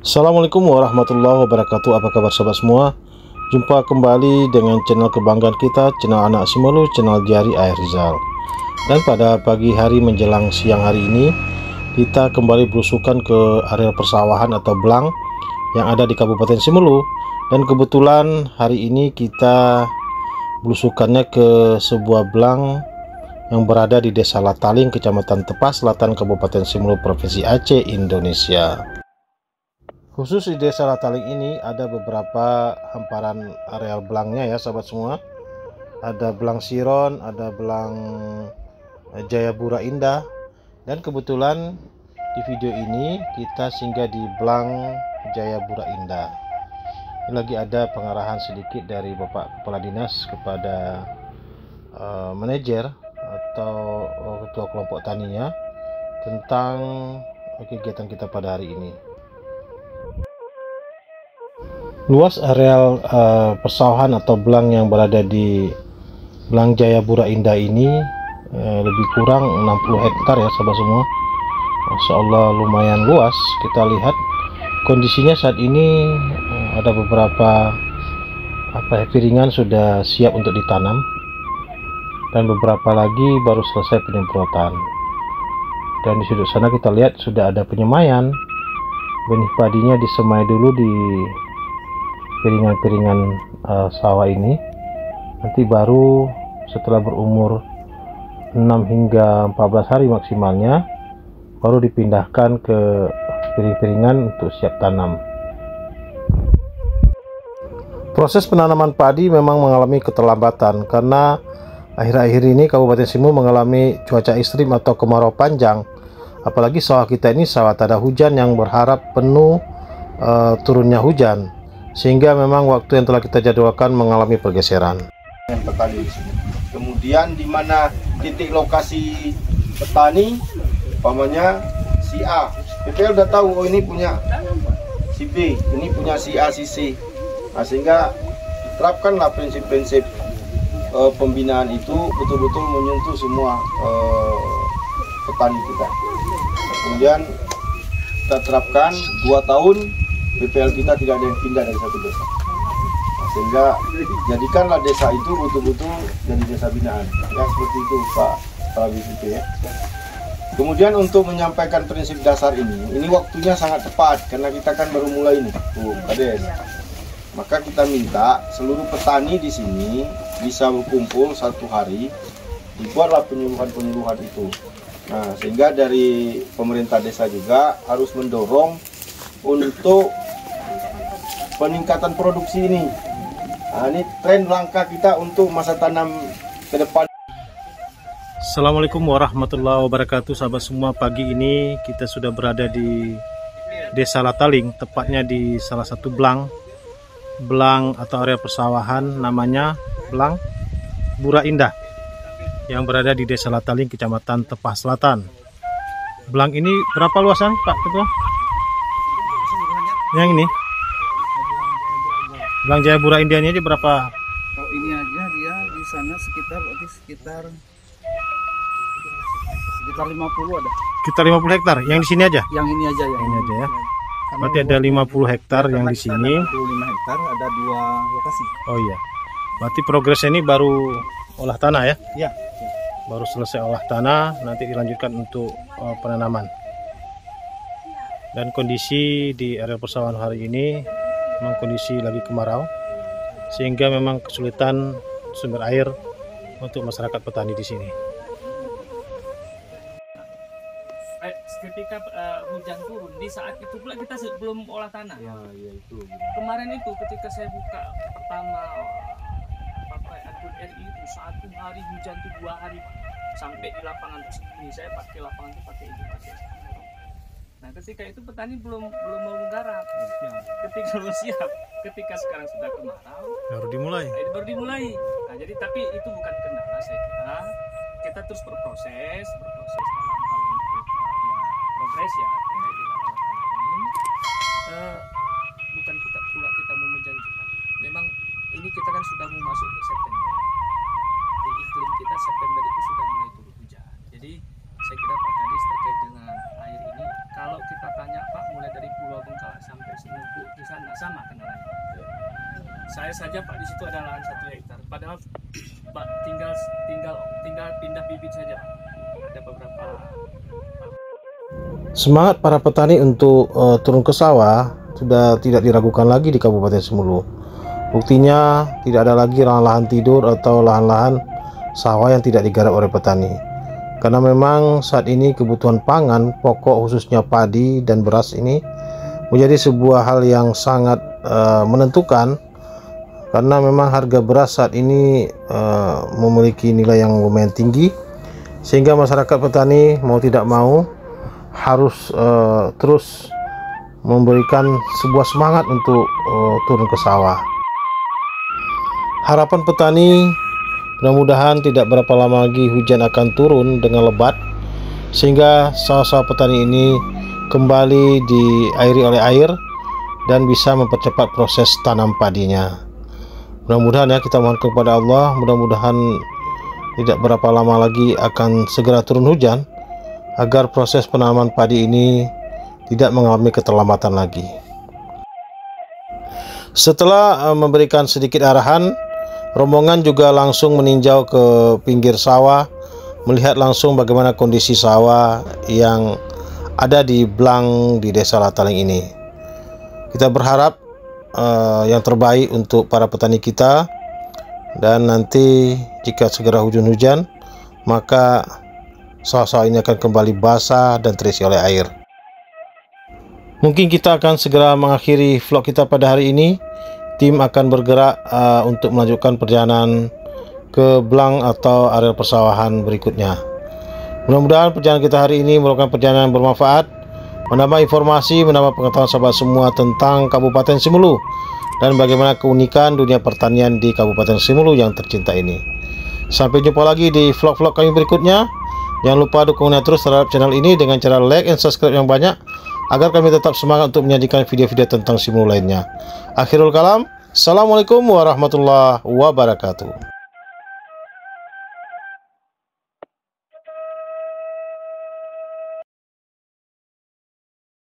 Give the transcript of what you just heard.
Assalamualaikum warahmatullahi wabarakatuh. Apa kabar sahabat semua? Jumpa kembali dengan channel kebanggaan kita, channel Anak Simelu, channel Jari Air Rizal. Dan pada pagi hari menjelang siang hari ini, kita kembali belusukan ke area persawahan atau belang yang ada di Kabupaten Simelu. Dan kebetulan hari ini kita belusukannya ke sebuah belang yang berada di Desa Lataling, Kecamatan Tepas Selatan, Kabupaten Simelu, Provinsi Aceh, Indonesia. Khusus di Desa Lataling ini ada beberapa hamparan areal belangnya ya sahabat semua. Ada belang Siron, ada belang Jayapura Indah. Dan kebetulan di video ini kita singgah di belang Jayapura Indah. Ini lagi ada pengarahan sedikit dari Bapak Kepala Dinas kepada manajer atau ketua kelompok taninya tentang kegiatan kita pada hari ini. Luas areal persawahan atau belang yang berada di belang Jayapura Indah ini lebih kurang 60 hektar ya sahabat semua. Masya Allah lumayan luas. Kita lihat kondisinya saat ini ada beberapa piringan sudah siap untuk ditanam dan beberapa lagi baru selesai penyemprotan. Dan di sudut sana kita lihat sudah ada penyemaian. Benih padinya disemai dulu di piringan-piringan sawah ini. Nanti baru setelah berumur 6 hingga 14 hari maksimalnya baru dipindahkan ke piring-piringan untuk siap tanam. Proses penanaman padi memang mengalami keterlambatan karena akhir-akhir ini Kabupaten Simelu mengalami cuaca ekstrim atau kemarau panjang. Apalagi sawah kita ini sawah tak ada hujan yang berharap penuh turunnya hujan, sehingga memang waktu yang telah kita jadwalkan mengalami pergeseran. Petani di sini. Kemudian di mana titik lokasi petani, umpamanya si A, BPL udah tahu oh ini punya si B, ini punya si A, si C. Nah, sehingga terapkanlah prinsip-prinsip pembinaan itu betul-betul menyentuh semua petani kita. Kemudian kita terapkan 2 tahun BPL kita tidak ada yang pindah dari satu desa. Sehingga jadikanlah desa itu betul-betul jadi desa binaan. Ya seperti itu Pak Kabit ya. Kemudian untuk menyampaikan prinsip dasar ini waktunya sangat tepat karena kita kan baru mulai nih, Bu Kades. Maka kita minta seluruh petani di sini bisa berkumpul 1 hari, dibuatlah penyuluhan-penyuluhan itu. Nah, sehingga dari pemerintah desa juga harus mendorong untuk peningkatan produksi ini. Nah, ini tren langkah kita untuk masa tanam ke depan. Assalamualaikum warahmatullahi wabarakatuh sahabat semua. Pagi ini kita sudah berada di Desa Lataling, tepatnya di salah satu belang atau area persawahan namanya belang Jayapura Indah yang berada di Desa Lataling, Kecamatan Tepas Selatan. Belang ini berapa luasan Pak Ketua? Yang ini belang Jayapura Indah ini aja berapa? Kalau ini aja dia di sana sekitar 50 ada. Sekitar 50 hektar. Yang di sini aja? Yang ini aja ya. Ini aja ya. Berarti ada 50 hektar yang di sini. 25 hektar ada 2 lokasi. Oh iya. Berarti progresnya ini baru olah tanah ya? Iya. Baru selesai olah tanah, nanti dilanjutkan untuk penanaman. Dan kondisi di area persawahan hari ini memang kondisi lagi kemarau, sehingga memang kesulitan sumber air untuk masyarakat petani di sini. Ketika hujan turun, di saat itu pula kita belum olah tanah. Ya itu. Kemarin itu ketika saya buka pertama pakai akun RI itu 1 hari hujan tuh 2 hari sampai di lapangan ini saya pakai lapangan itu pakai irigasi. Nah ketika itu petani belum mau menggarap. Ketika belum siap, ketika sekarang sudah kemarau Baru dimulai. baru dimulai. Nah jadi tapi itu bukan kendala saya kira. Kita terus berproses dalam hal ini progres ya di lapangan ini. Bukan kita mau menjanjikan. Memang ini kita kan sudah mau masuk ke September. Di iklim kita September itu sudah mulai turun hujan. Jadi saya kira Pak Kadis terkait dengan air ini, kalau kita tanya Pak mulai dari Pulau Bengkala sampai sama kenalan. Saya saja Pak di situ ada lahan 1 hektar. Padahal Pak tinggal pindah bibit saja. Ada beberapa. Semangat para petani untuk turun ke sawah sudah tidak diragukan lagi di Kabupaten Semulu. Buktinya tidak ada lagi lahan-lahan tidur atau lahan-lahan sawah yang tidak digarap oleh petani. Karena memang saat ini kebutuhan pangan pokok khususnya padi dan beras ini menjadi sebuah hal yang sangat menentukan, karena memang harga beras saat ini memiliki nilai yang lumayan tinggi, sehingga masyarakat petani mau tidak mau harus terus memberikan sebuah semangat untuk turun ke sawah. Harapan petani mudah-mudahan tidak berapa lama lagi hujan akan turun dengan lebat, sehingga sawah-sawah petani ini kembali diairi oleh air dan bisa mempercepat proses tanam padinya. Mudah-mudahan ya, kita mohon kepada Allah, mudah-mudahan tidak berapa lama lagi akan segera turun hujan agar proses penanaman padi ini tidak mengalami keterlambatan lagi. Setelah memberikan sedikit arahan, rombongan juga langsung meninjau ke pinggir sawah, melihat langsung bagaimana kondisi sawah yang ada di Blang di Desa Lataling ini. Kita berharap yang terbaik untuk para petani kita, dan nanti jika segera hujan-hujan maka sawah-sawah ini akan kembali basah dan terisi oleh air. Mungkin kita akan segera mengakhiri vlog kita pada hari ini. Tim akan bergerak untuk melanjutkan perjalanan ke Blang atau area persawahan berikutnya. Mudah-mudahan perjalanan kita hari ini merupakan perjalanan yang bermanfaat, menambah informasi, menambah pengetahuan sahabat semua tentang Kabupaten Semulu dan bagaimana keunikan dunia pertanian di Kabupaten Semulu yang tercinta ini. Sampai jumpa lagi di vlog-vlog kami berikutnya. Jangan lupa dukungannya terus terhadap channel ini dengan cara like dan subscribe yang banyak, agar kami tetap semangat untuk menyajikan video-video tentang Semulu lainnya. Akhirul kalam, assalamualaikum warahmatullahi wabarakatuh.